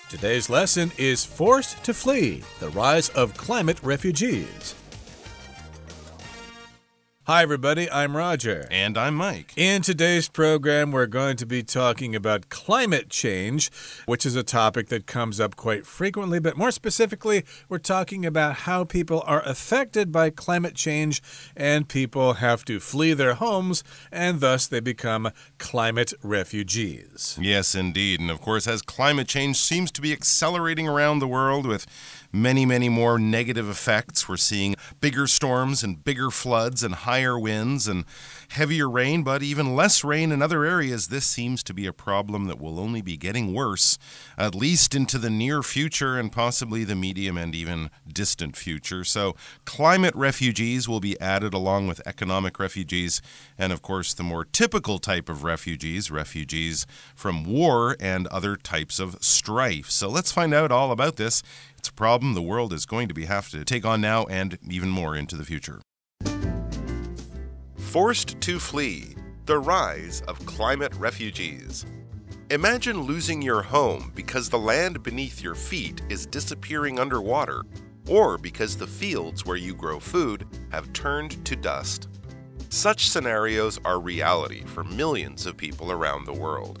Today's lesson is Forced to Flee, the Rise of Climate Refugees. Hi, everybody. I'm Roger. And I'm Mike. In today's program, we're going to be talking about climate change, which is a topic that comes up quite frequently. But more specifically, we're talking about how people are affected by climate change and people have to flee their homes, and thus they become climate refugees. Yes, indeed. And of course, as climate change seems to be accelerating around the world with many more negative effects. We're seeing bigger storms and bigger floods and higher winds and heavier rain, but even less rain in other areas. This seems to be a problem that will only be getting worse, at least into the near future and possibly the medium and even distant future. So climate refugees will be added along with economic refugees and, of course, the more typical type of refugees from war and other types of strife. So let's find out all about this. It's a problem the world is going to have to take on now and even more into the future. Forced to flee, the rise of climate refugees. Imagine losing your home because the land beneath your feet is disappearing underwater, or because the fields where you grow food have turned to dust. Such scenarios are reality for millions of people around the world.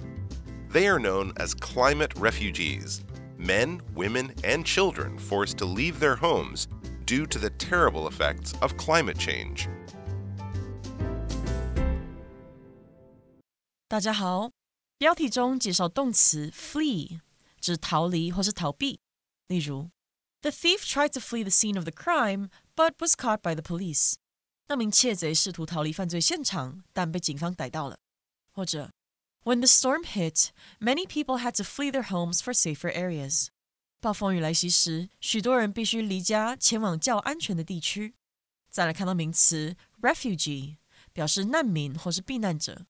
They are known as climate refugees. Men, women, and children forced to leave their homes due to the terrible effects of climate change. 大家好，标题中介绍动词 flee 指逃离或是逃避。例如 The thief tried to flee the scene of the crime, but was caught by the police. 那名窃贼试图逃离犯罪现场，但被警方逮到了。或者When the storm hit, many people had to flee their homes for safer areas. 暴风雨来袭时，许多人必须离家前往较安全的地区。再来看到名词 refugee， 表示难民或是避难者。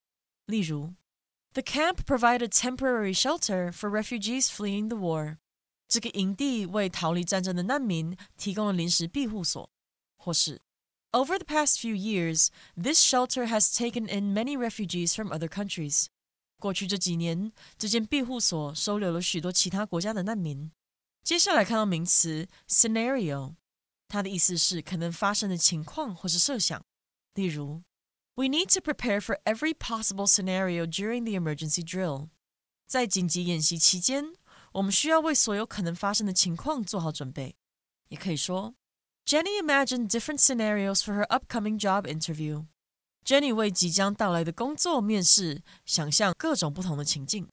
例如 The camp provided temporary shelter for refugees fleeing the war. 这个营地为逃离战争的难民提供了临时庇护所。或是Over the past few years, this shelter has taken in many refugees from other countries. 过去这几年，这间庇护所收留了许多其他国家的难民。接下来看到名词 scenario， 它的意思是可能发生的情况或是设想。例如 We need to prepare for every possible scenario during the emergency drill. 在紧急演习期间，我们需要为所有可能发生的情况做好准备。也可以说 Jenny imagined different scenarios for her upcoming job interview. Jenny 为即将到来的工作面试想象各种不同的情境。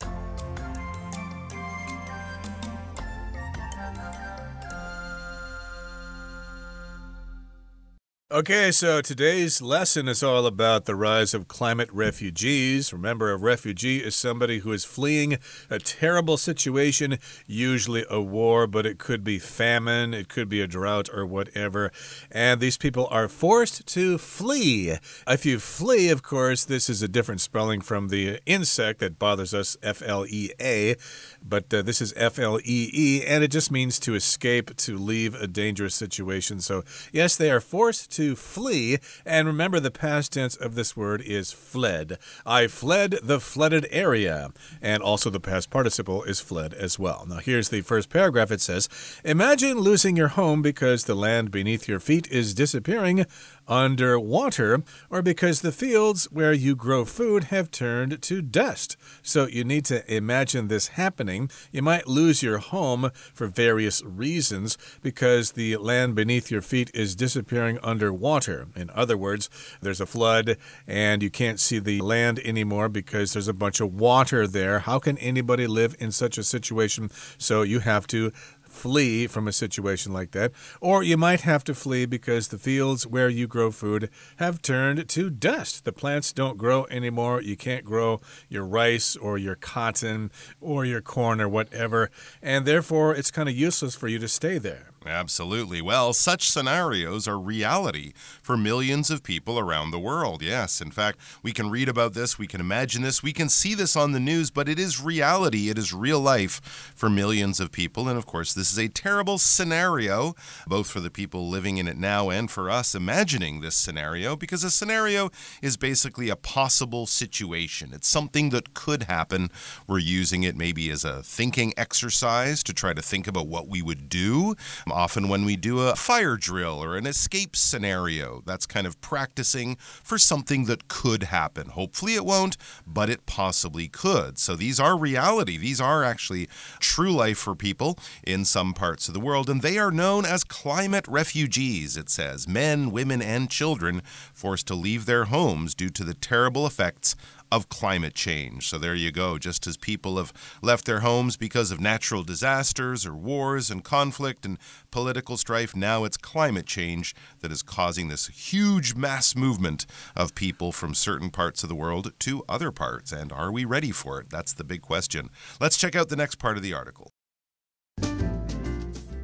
Okay, so today's lesson is all about the rise of climate refugees. Remember, a refugee is somebody who is fleeing a terrible situation, usually a war, but it could be famine, it could be a drought or whatever. And these people are forced to flee. If you flee, of course, this is a different spelling from the insect that bothers us, F-L-E-A, but this is F-L-E-E, and it just means to escape, to leave a dangerous situation. So, yes, they are forced to flee, and remember the past tense of this word is fled. I fled the flooded area, and also the past participle is fled as well. Now here's the first paragraph. It says, Imagine losing your home because the land beneath your feet is disappearing underwater, or because the fields where you grow food have turned to dust. So you need to imagine this happening. You might lose your home for various reasons because the land beneath your feet is disappearing underwater. In other words, there's a flood and you can't see the land anymore because there's a bunch of water there. How can anybody live in such a situation? So you have to flee from a situation like that. Or you might have to flee because the fields where you grow food have turned to dust. The plants don't grow anymore. You can't grow your rice or your cotton or your corn or whatever. And therefore, it's kind of useless for you to stay there. Absolutely. Well, such scenarios are reality for millions of people around the world. Yes, in fact, we can read about this, we can imagine this, we can see this on the news, but it is reality. It is real life for millions of people. And of course, this is a terrible scenario, both for the people living in it now and for us imagining this scenario, because a scenario is basically a possible situation. It's something that could happen. We're using it maybe as a thinking exercise to try to think about what we would do. Often when we do a fire drill or an escape scenario, that's kind of practicing for something that could happen. Hopefully it won't, but it possibly could. So these are reality. These are actually true life for people in some parts of the world, and they are known as climate refugees, it says. Men, women, and children forced to leave their homes due to the terrible effects of climate change. So there you go. Just as people have left their homes because of natural disasters or wars and conflict and political strife, now it's climate change that is causing this huge mass movement of people from certain parts of the world to other parts. And are we ready for it? That's the big question. Let's check out the next part of the article.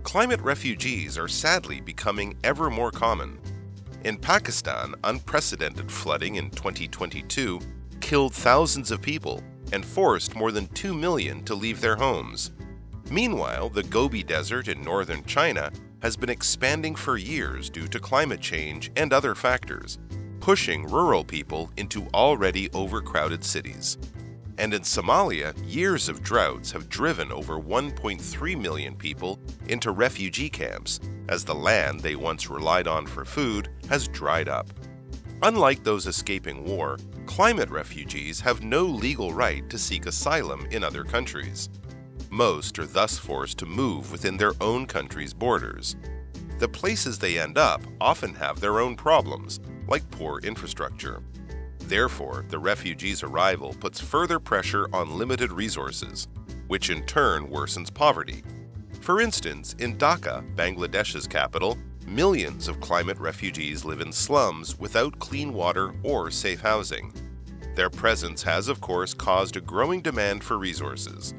Climate refugees are sadly becoming ever more common. In Pakistan, unprecedented flooding in 2022 killed thousands of people and forced more than 2 million to leave their homes. Meanwhile, the Gobi Desert in northern China has been expanding for years due to climate change and other factors, pushing rural people into already overcrowded cities. And in Somalia, years of droughts have driven over 1.3 million people into refugee camps, as the land they once relied on for food has dried up. Unlike those escaping war, climate refugees have no legal right to seek asylum in other countries. Most are thus forced to move within their own country's borders. The places they end up often have their own problems, like poor infrastructure. Therefore, the refugees' arrival puts further pressure on limited resources, which in turn worsens poverty. For instance, in Dhaka, Bangladesh's capital, millions of climate refugees live in slums without clean water or safe housing. Their presence has, of course, caused a growing demand for resources.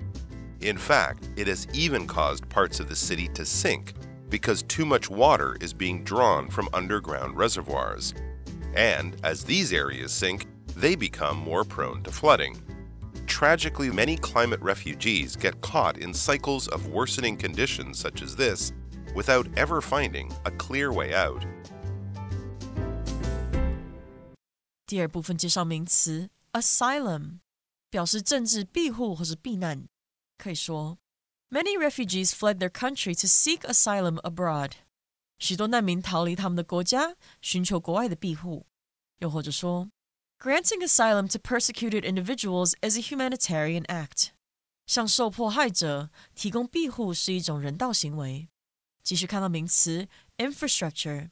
In fact, it has even caused parts of the city to sink because too much water is being drawn from underground reservoirs. And as these areas sink, they become more prone to flooding. Tragically, many climate refugees get caught in cycles of worsening conditions such as this without ever finding a clear way out. 第二部分介绍名词 asylum， 表示政治庇护或是避难。可以说 Many refugees fled their country to seek asylum abroad. 许多难民逃离他们的国家，寻求国外的庇护。又或者说 Granting asylum to persecuted individuals is a humanitarian act. 向受迫害者提供庇护是一种人道行为。继续看到名词 infrastructure，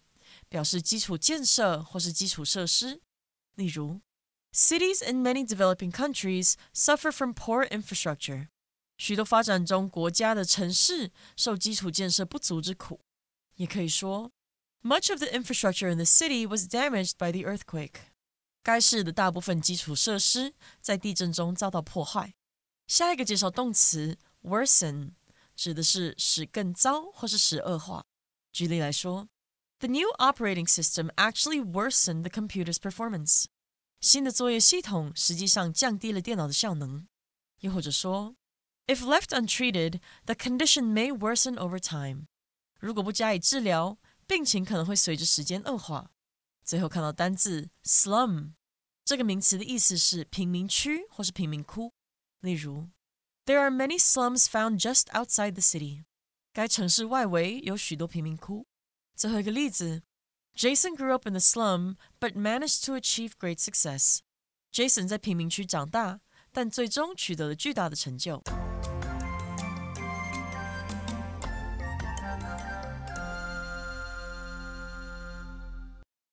表示基础建设或是基础设施。例如 Cities in many developing countries suffer from poor infrastructure. 许多发展中国家的城市受基础建设不足之苦。也可以说 Much of the infrastructure in the city was damaged by the earthquake. 该市的大部分基础设施在地震中遭到破坏。下一个介绍动词 worsen， 指的是使更糟或是使恶化。举例来说 The new operating system actually worsened the computer's performance. 新的作业系统实际上降低了电脑的效能。又或者说 If left untreated, the condition may worsen over time. 如果不加以治疗，病情可能会随着时间恶化。最后看到单字 slum， 这个名词的意思是贫民区或是贫民窟。例如 There are many slums found just outside the city. 该城市外围有许多贫民窟。最后一个例子 Jason grew up in the slum, but managed to achieve great success. Jason 在贫民区长大，但最终取得了巨大的成就。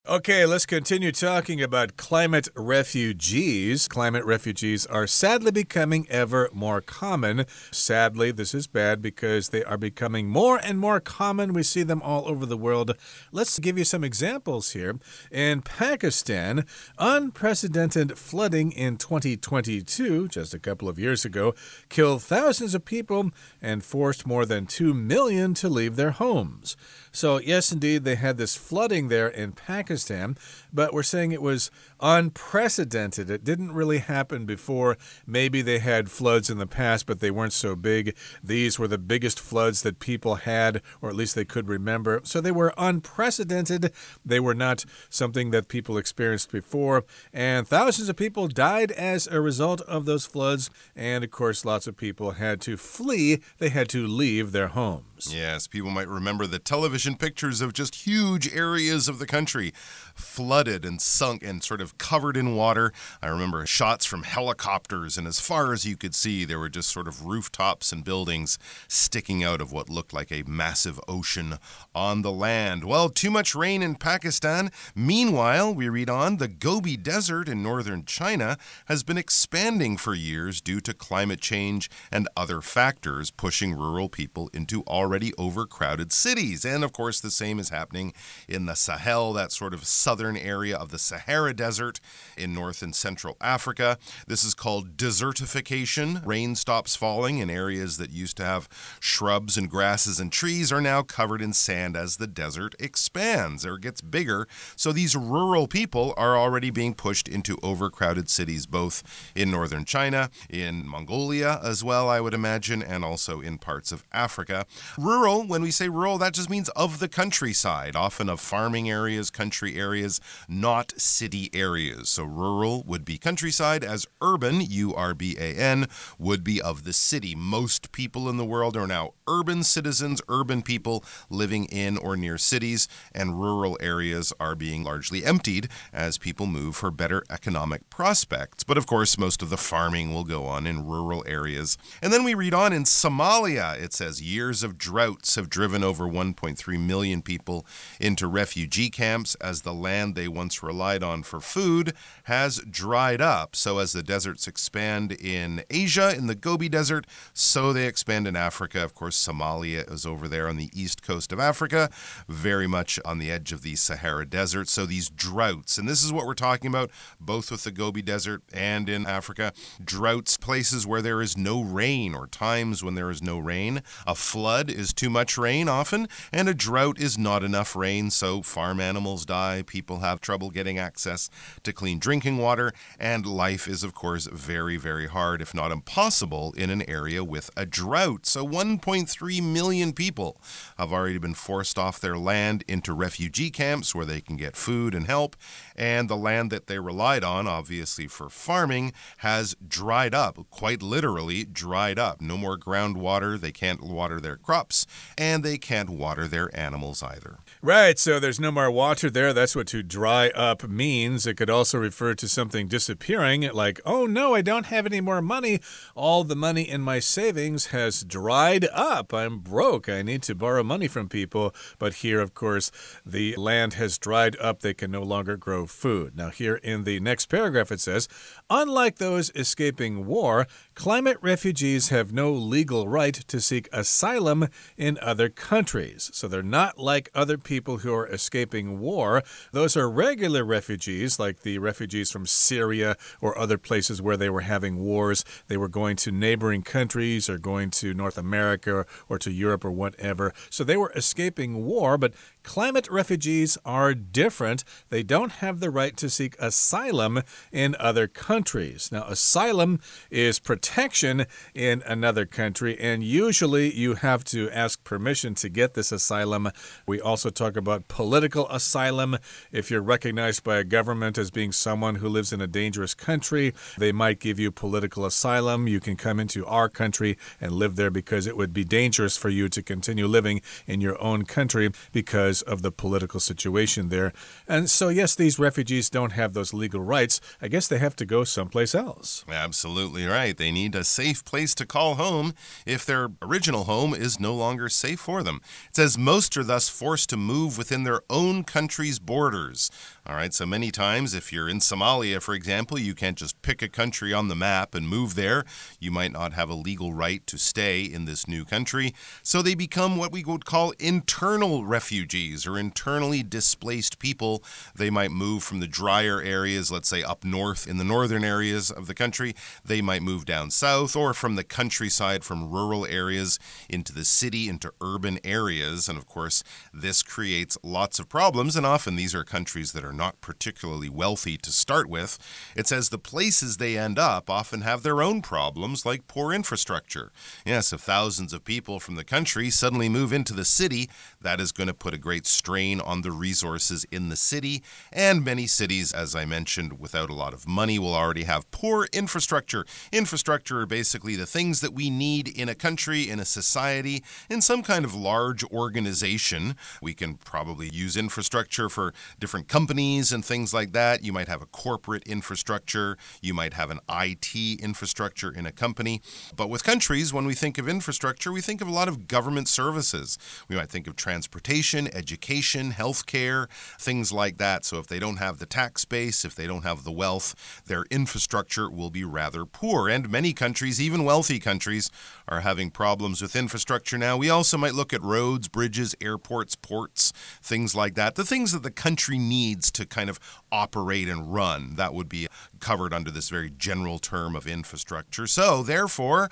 Okay, let's continue talking about climate refugees. Climate refugees are sadly becoming ever more common. Sadly, this is bad because they are becoming more and more common. We see them all over the world. Let's give you some examples here. In Pakistan, unprecedented flooding in 2022, just a couple of years ago, killed thousands of people and forced more than 2 million to leave their homes. So, yes, indeed, they had this flooding there in Pakistan, but we're saying it was unprecedented. It didn't really happen before. Maybe they had floods in the past, but they weren't so big. These were the biggest floods that people had, or at least they could remember. So they were unprecedented. They were not something that people experienced before. And thousands of people died as a result of those floods. And, of course, lots of people had to flee. They had to leave their homes. Yes, people might remember the television pictures of just huge areas of the country flooded and sunk and sort of covered in water. I remember shots from helicopters, and as far as you could see, there were just sort of rooftops and buildings sticking out of what looked like a massive ocean on the land. Well, too much rain in Pakistan. Meanwhile, we read on, the Gobi Desert in northern China has been expanding for years due to climate change and other factors pushing rural people into already overcrowded cities. And of course, the same is happening in the Sahel, that sort of southern area of the Sahara Desert in North and Central Africa. This is called desertification. Rain stops falling in areas that used to have shrubs and grasses and trees are now covered in sand as the desert expands or gets bigger. So these rural people are already being pushed into overcrowded cities, both in northern China, in Mongolia as well, I would imagine, and also in parts of Africa. Rural, when we say rural, that just means of the countryside, often of farming areas, country areas, not city areas. So rural would be countryside, as urban, U-R-B-A-N, would be of the city. Most people in the world are now urban citizens, urban people living in or near cities, and rural areas are being largely emptied as people move for better economic prospects. But of course, most of the farming will go on in rural areas. And then we read on in Somalia, it says years of droughts have driven over 1.3 million people into refugee camps as the land they once relied on for food has dried up. So as the deserts expand in Asia, in the Gobi Desert, so they expand in Africa. Of course, Somalia is over there on the east coast of Africa, very much on the edge of the Sahara Desert. So these droughts, and this is what we're talking about, both with the Gobi Desert and in Africa, droughts, places where there is no rain or times when there is no rain. A flood is too much rain often, and a drought is not enough rain, so farm animals die, people have trouble getting access to clean drinking water, and life is, of course, very, very hard, if not impossible, in an area with a drought. So 1.3 million people have already been forced off their land into refugee camps where they can get food and help, and the land that they relied on, obviously for farming, has dried up, quite literally dried up. No more groundwater, they can't water their crops, and they can't water their animals either. Right, so there's no more water there. That's what to dry up means. It could also refer to something disappearing, like, oh no, I don't have any more money. All the money in my savings has dried up. I'm broke. I need to borrow money from people. But here, of course, the land has dried up. They can no longer grow food. Now, here in the next paragraph, it says, unlike those escaping war, climate refugees have no legal right to seek asylum in other countries. So they're not like other people who are escaping war. Those are regular refugees, like the refugees from Syria or other places where they were having wars. They were going to neighboring countries or going to North America or to Europe or whatever. So they were escaping war, but climate refugees are different. They don't have the right to seek asylum in other countries. Now, asylum is protection in another country, and usually you have to ask permission to get this asylum. We also talk about political asylum. If you're recognized by a government as being someone who lives in a dangerous country, they might give you political asylum. You can come into our country and live there because it would be dangerous for you to continue living in your own country because of the political situation there. And so, yes, these refugees don't have those legal rights. I guess they have to go someplace else. Absolutely right. They need a safe place to call home if their original home is no no longer safe for them. It says most are thus forced to move within their own country's borders. All right, so many times if you're in Somalia, for example, you can't just pick a country on the map and move there. You might not have a legal right to stay in this new country. So they become what we would call internal refugees or internally displaced people. They might move from the drier areas, let's say up north in the northern areas of the country. They might move down south, or from the countryside, from rural areas into the city, into urban areas. And of course, this creates lots of problems. And often these are countries that are not particularly wealthy to start with. It says the places they end up often have their own problems, like poor infrastructure. Yes, if thousands of people from the country suddenly move into the city, that is going to put a great strain on the resources in the city. And many cities, as I mentioned, without a lot of money will already have poor infrastructure. Infrastructure are basically the things that we need in a country, in a society, in some kind of large organization. We can probably use infrastructure for different companies and things like that. You might have a corporate infrastructure. You might have an IT infrastructure in a company. But with countries, when we think of infrastructure, we think of a lot of government services. We might think of transportation, education, healthcare, things like that. So if they don't have the tax base, if they don't have the wealth, their infrastructure will be rather poor. And many countries, even wealthy countries, are having problems with infrastructure now. We also might look at roads, bridges, airports, ports, things like that. The things that the country needs to kind of operate and run. That would be covered under this very general term of infrastructure. So, therefore,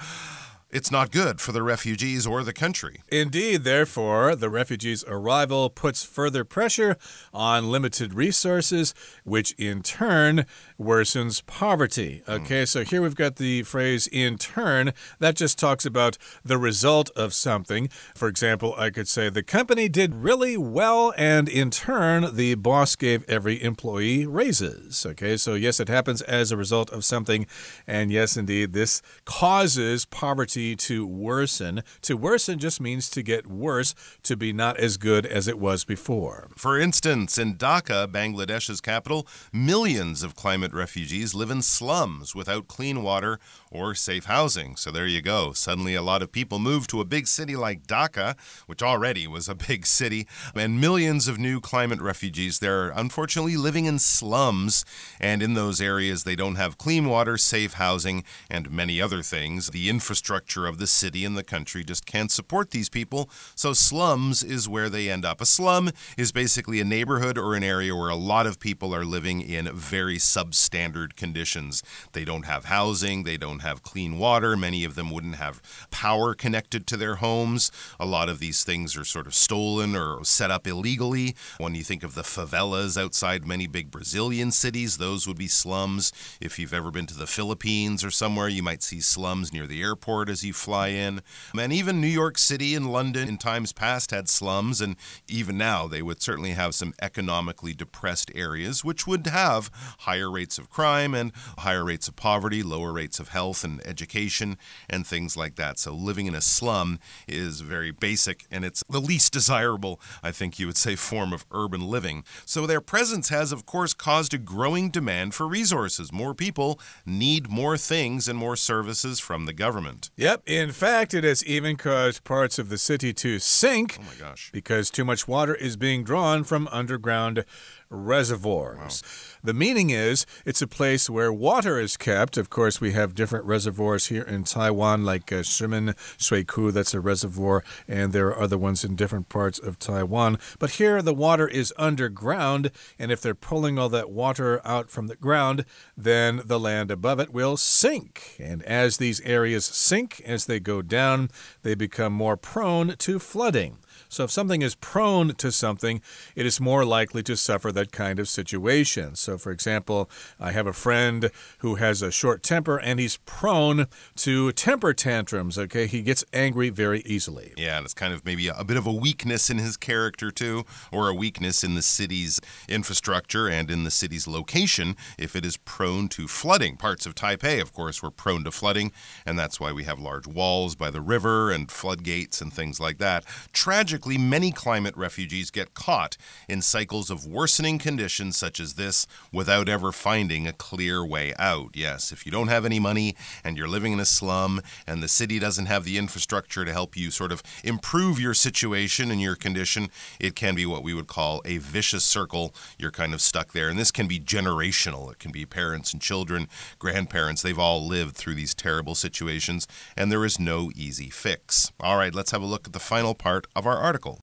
it's not good for the refugees or the country. Indeed, therefore, the refugees' arrival puts further pressure on limited resources, which in turn worsens poverty. Okay, so here we've got the phrase in turn. That just talks about the result of something. For example, I could say the company did really well, and in turn, the boss gave every employee raises. Okay, so yes, it happens as a result of something, and yes, indeed, this causes poverty to worsen. To worsen just means to get worse, to be not as good as it was before. For instance, in Dhaka, Bangladesh's capital, millions of climate refugees live in slums without clean water or safe housing. So there you go. Suddenly a lot of people move to a big city like Dhaka, which already was a big city, and millions of new climate refugees there are unfortunately living in slums, and in those areas they don't have clean water, safe housing, and many other things. The infrastructure of the city and the country just can't support these people, so slums is where they end up. A slum is basically a neighborhood or an area where a lot of people are living in very substandard conditions. They don't have housing, they don't have clean water, many of them wouldn't have power connected to their homes. A lot of these things are sort of stolen or set up illegally. When you think of the favelas outside many big Brazilian cities, those would be slums. If you've ever been to the Philippines or somewhere, you might see slums near the airport as you fly in. And even New York City and London in times past had slums, and even now they would certainly have some economically depressed areas which would have higher rates of crime and higher rates of poverty, lower rates of health and education and things like that. So living in a slum is very basic, and it's the least desirable, I think you would say, form of urban living. So their presence has, of course, caused a growing demand for resources. More people need more things and more services from the government. Yep, in fact, it has even caused parts of the city to sink. Oh my gosh. Because too much water is being drawn from underground reservoirs. Wow. The meaning is it's a place where water is kept. Of course, we have different reservoirs here in Taiwan, like Shimen Shuiku, that's a reservoir, and there are other ones in different parts of Taiwan. But here the water is underground, and if they're pulling all that water out from the ground, then the land above it will sink. And as these areas sink, as they go down, they become more prone to flooding. So if something is prone to something, it is more likely to suffer that kind of situation. So, for example, I have a friend who has a short temper, and he's prone to temper tantrums, okay? He gets angry very easily. Yeah, and it's kind of maybe a bit of a weakness in his character, too, or a weakness in the city's infrastructure and in the city's location if it is prone to flooding. Parts of Taipei, of course, were prone to flooding, and that's why we have large walls by the river and floodgates and things like that. Tragedy tragically, many climate refugees get caught in cycles of worsening conditions such as this without ever finding a clear way out. Yes, if you don't have any money and you're living in a slum and the city doesn't have the infrastructure to help you sort of improve your situation and your condition, it can be what we would call a vicious circle. You're kind of stuck there. And this can be generational. It can be parents and children, grandparents. They've all lived through these terrible situations, and there is no easy fix. All right, let's have a look at the final part of our article.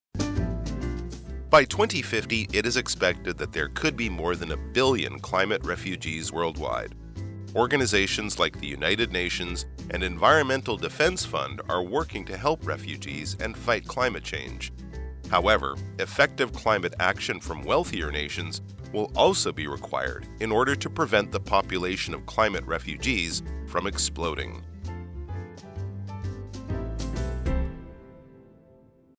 By 2050, it is expected that there could be more than 1 billion climate refugees worldwide. Organizations like the United Nations and Environmental Defense Fund are working to help refugees and fight climate change. However, effective climate action from wealthier nations will also be required in order to prevent the population of climate refugees from exploding.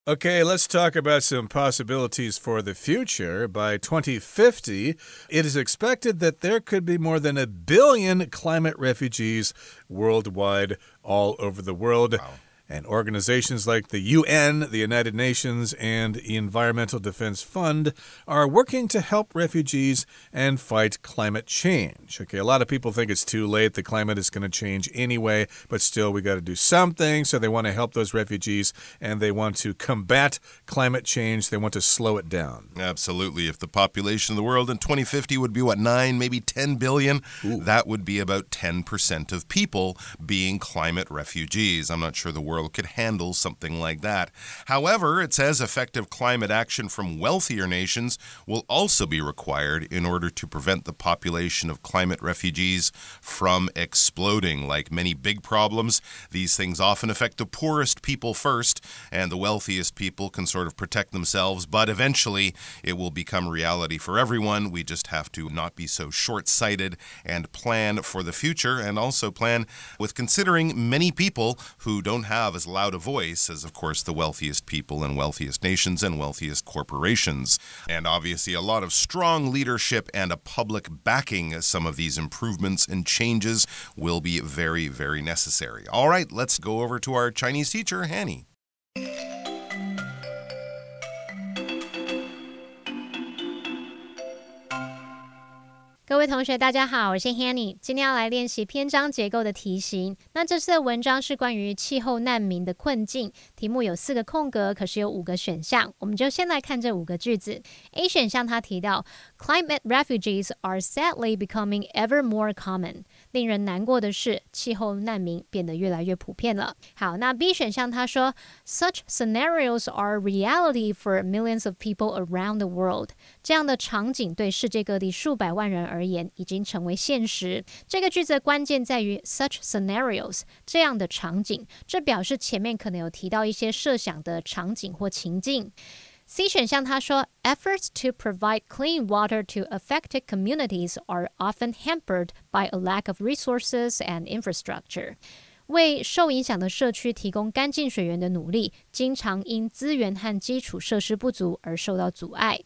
Okay, let's talk about some possibilities for the future. By 2050, it is expected that there could be more than 1 billion climate refugees worldwide, all over the world. Wow. And organizations like the UN, the United Nations, and the Environmental Defense Fund are working to help refugees and fight climate change. Okay, a lot of people think it's too late. The climate is going to change anyway, but still we got to do something. So they want to help those refugees and they want to combat climate change. They want to slow it down. Absolutely. If the population of the world in 2050 would be, 9, maybe 10 billion, that would be about 10% of people being climate refugees. I'm not sure the world could handle something like that. However, it says effective climate action from wealthier nations will also be required in order to prevent the population of climate refugees from exploding. Like many big problems, these things often affect the poorest people first, and the wealthiest people can sort of protect themselves, but eventually it will become reality for everyone. We just have to not be so short-sighted and plan for the future, and also plan with considering many people who don't have as loud a voice as, of course, the wealthiest people and wealthiest nations and wealthiest corporations. And obviously a lot of strong leadership and a public backing some of these improvements and changes will be very, very necessary. All right, let's go over to our Chinese teacher, Hanny. 各位同学大家好，我是 Hanny， 今天要来练习篇章结构的题型。那这次的文章是关于气候难民的困境，题目有4个空格，可是有5个选项，我们就先来看这5个句子。 A 选项它提到 Climate refugees are sadly becoming ever more common， 令人难过的是气候难民变得越来越普遍了。好，那 B 选项它说 Such scenarios are reality for millions of people around the world， 这样的场景对世界各地数百万人而言已经成为现实。这个句子的关键在于 such scenarios， 这样的场景，这表示前面可能有提到一些设想的场景或情境。C 选项他说 Efforts to provide clean water to affected communities are often hampered by a lack of resources and infrastructure。为受影响的社区提供干净水源的努力，经常因资源和基础设施不足而受到阻碍。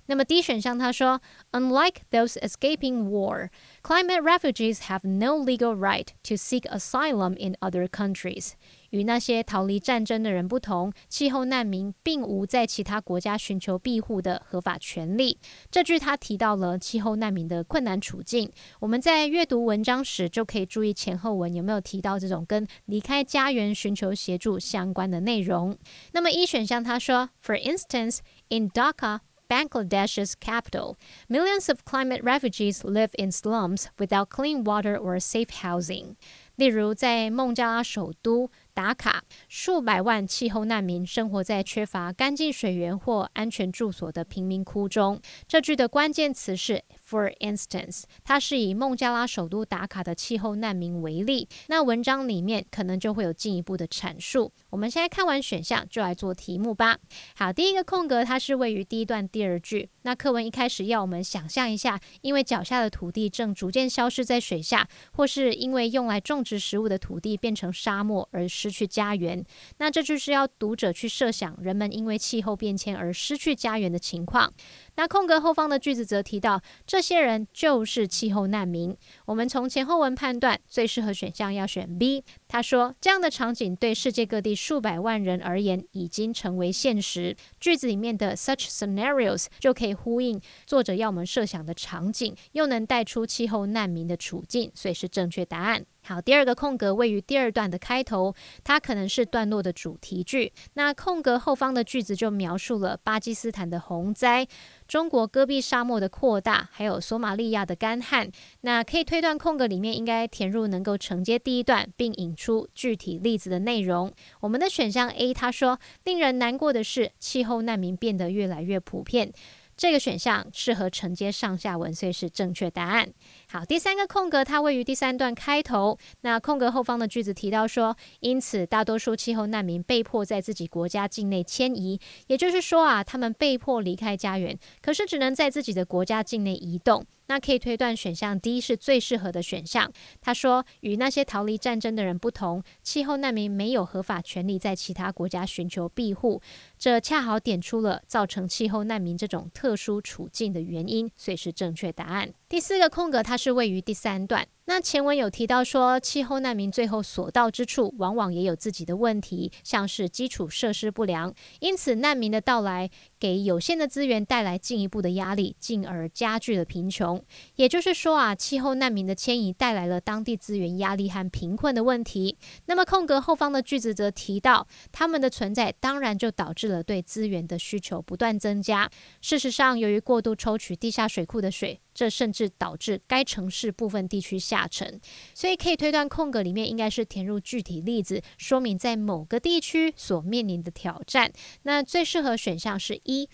那么 D 选项他说 Unlike those escaping war, climate refugees have no legal right to seek asylum in other countries。与那些逃离战争的人不同，气候难民并无在其他国家寻求庇护的合法权利。这句他提到了气候难民的困难处境。我们在阅读文章时就可以注意前后文有没有提到这种跟离开家园寻求协助相关的内容。那么 E 选项他说 For instance, in Dhaka, Bangladesh's capital, millions of climate refugees live in slums without clean water or safe housing。例如在孟加拉首都达卡，数百万气候难民生活在缺乏干净水源或安全住所的贫民窟中。这句的关键词是 for instance， 它是以孟加拉首都达卡的气候难民为例。那文章里面可能就会有进一步的阐述。我们现在看完选项，就来做题目吧。好，第一个空格它是位于第一段第二句。那课文一开始要我们想象一下，因为脚下的土地正逐渐消失在水下，或是因为用来种植食物的土地变成沙漠而失去家园。那这就是要读者去设想人们因为气候变迁而失去家园的情况。那空格后方的句子则提到，这些人就是气候难民。我们从前后文判断，最适合选项要选 B。他说，这样的场景对世界各地数百万人而言已经成为现实。句子里面的 such scenarios 就可以呼应作者要我们设想的场景，又能带出气候难民的处境，所以是正确答案。好，第二个空格位于第二段的开头，它可能是段落的主题句。那空格后方的句子就描述了巴基斯坦的洪灾、中国戈壁沙漠的扩大，还有索马利亚的干旱。那可以推断空格里面应该填入能够承接第一段，并引出具体例子的内容。我们的选项 A， 他说，令人难过的是，气候难民变得越来越普遍。这个选项适合承接上下文，所以是正确答案。好，第三个空格它位于第三段开头，那空格后方的句子提到说，因此大多数气候难民被迫在自己国家境内迁移，也就是说啊，他们被迫离开家园，可是只能在自己的国家境内移动。那可以推断选项 D 是最适合的选项。他说，与那些逃离战争的人不同，气候难民没有合法权利在其他国家寻求庇护，这恰好点出了造成气候难民这种特殊处境的原因，所以是正确答案。第四个空格它是位于第三段。那前文有提到说，气候难民最后所到之处往往也有自己的问题，像是基础设施不良，因此难民的到来给有限的资源带来进一步的压力，进而加剧了贫穷。也就是说啊，气候难民的迁移带来了当地资源压力和贫困的问题。那么空格后方的句子则提到，他们的存在当然就导致了对资源的需求不断增加。事实上，由于过度抽取地下水库的水，这甚至导致该城市部分地区下沉，所以可以推断空格里面应该是填入具体例子，说明在某个地区所面临的挑战。那最适合选项是一。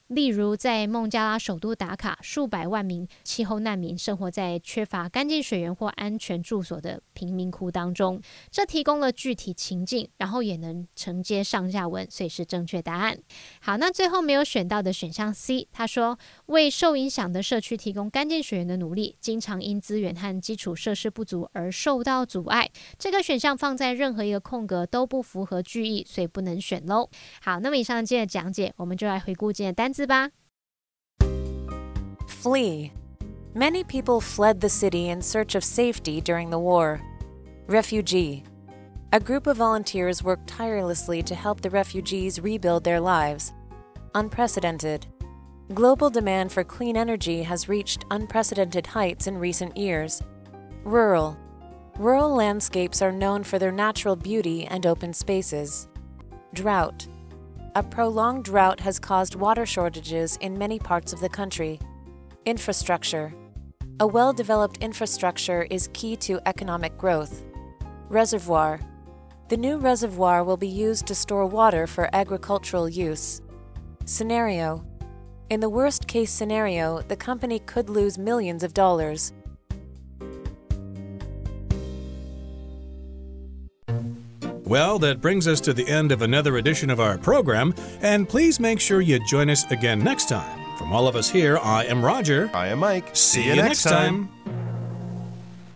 例如在孟加拉首都达卡，数百万名气候难民生活在缺乏干净水源或安全住所的贫民窟当中，这提供了具体情境，然后也能承接上下文，所以是正确答案。好，那最后没有选到的选项 C， 他说，为受影响的社区提供干净水源的努力经常因资源和基础设施不足而受到阻碍。这个选项放在任何一个空格都不符合句意，所以不能选咯。好，那么以上今天的讲解，我们就来回顾今天的单字吧。Flee. Many people fled the city in search of safety during the war. Refugee. A group of volunteers worked tirelessly to help the refugees rebuild their lives. Unprecedented. Global demand for clean energy has reached unprecedented heights in recent years. Rural. Rural landscapes are known for their natural beauty and open spaces. Drought. A prolonged drought has caused water shortages in many parts of the country. Infrastructure. A well-developed infrastructure is key to economic growth. Reservoir. The new reservoir will be used to store water for agricultural use. Scenario. In the worst-case scenario, the company could lose millions of dollars. Well, that brings us to the end of another edition of our program, and please make sure you join us again next time. From all of us here, I am Roger. I am Mike. See you next time.